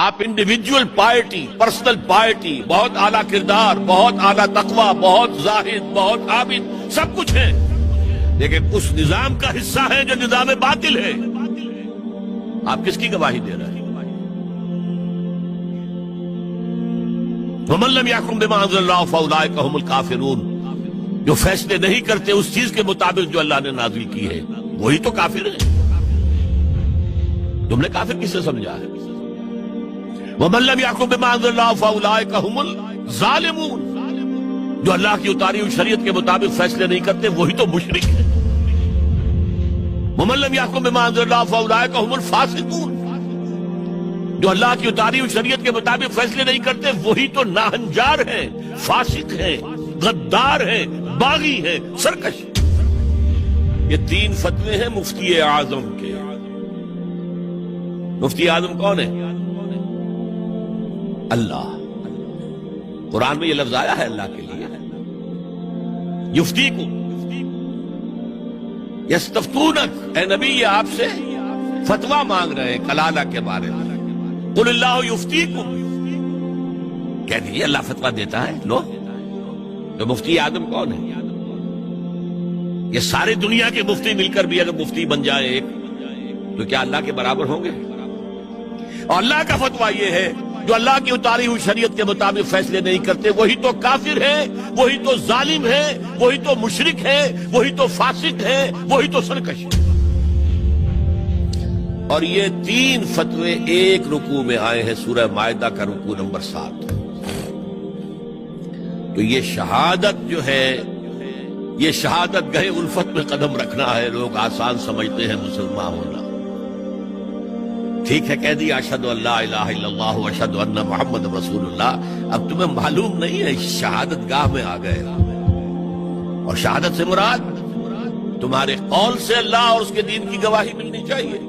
آپ individual party, personal party, بہت اعلیٰ کردار، بہت اعلیٰ تقوی، بہت زاہد، بہت عابد، سب کچھ ہے، لیکن اس نظام کا حصہ ہے جو نظام باطل ہے۔ آپ کس کی گواہی دے رہے ہیں؟ وَمَن لَّمْ يَحْكُم بِمَا أَنزَلَ اللَّهُ فَأُولَٰئِكَ هُمُ الْكَافِرُونَ، جو فیصلے نہیں کرتے اس چیز کے مطابق جو اللہ نے نازل کی ہے، وہی تو کافر ہے۔ تم نے کافر کس سے سمجھا ہے؟ وَمَن لَّمْ يَحْكُم بِمَا أَنزَلَ اللَّهُ فَأُولَٰئِكَ هُمُ الظَّالِمُونَ، جو اللہ کی اتاری ہوئی شریعت کے مطابق فیصلے نہیں کرتے وہی تو مشرک ہے۔ وَمَن لَّمْ يَحْكُم بِمَا أَنزَلَ اللَّهُ فَأُولَٰئِكَ هُمُ الْفَاسِقُونَ، جو اللہ کی اتاری ہوئی شریعت کے مطابق فیصلے نہیں کرتے وہی تو ناہنجار ہیں، فاسق ہیں، غدار ہیں، باغی ہیں، سرکش۔ یہ تین فتوے ہیں مفتی اعظم کے۔ مفتی اعظم کون ہے؟ اللہ۔ قرآن میں یہ لفظ آیا ہے اللہ کے لیے، یفتیکم، یستفتونک، اے نبی یہ آپ سے فتویٰ مانگ رہے ہیں کلالہ کے بارے میں۔ قل اللہ یفتیکم، کہہ دیجیے اللہ فتویٰ دیتا ہے۔ لو، تو مفتی اعظم کون ہے؟ یہ ساری دنیا کے مفتی مل کر بھی اگر مفتی بن جائے ایک، تو کیا اللہ کے برابر ہوں گے؟ اور اللہ کا فتویٰ یہ ہے جو اللہ کی اتاری ہوئی شریعت کے مطابق فیصلے نہیں کرتے وہی تو کافر ہے، وہی تو ظالم ہے، وہی تو مشرک ہے، وہی تو فاسق ہے، وہی تو سرکش ہے۔ اور یہ تین فتوے ایک رکوع میں آئے ہیں، سورہ مائدہ کا رکوع نمبر 7۔ تو یہ شہادت جو ہے، یہ شہادت گہے الفت میں قدم رکھنا ہے۔ لوگ آسان سمجھتے ہیں مسلمان ہونا۔ ٹھیک ہے، کہہ دیا اشہد ان لا الہ الا اللہ واشہد ان محمد رسول اللہ، اب تمہیں معلوم نہیں ہے شہادت گاہ میں آ گئے، اور شہادت سے مراد تمہارے قول سے اللہ اور اس کے دین کی گواہی ملنی چاہیے،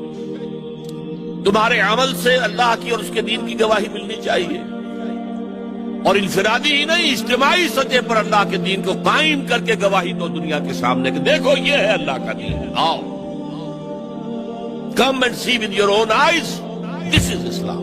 تمہارے عمل سے اللہ کی اور اس کے دین کی گواہی ملنی چاہیے، اور انفرادی ہی نہیں اجتماعی سطح پر اللہ کے دین کو قائم کر کے گواہی دو دنیا کے سامنے کہ دیکھو یہ ہے اللہ کا دین، آؤ، come and see with your own eyes, this is Islam۔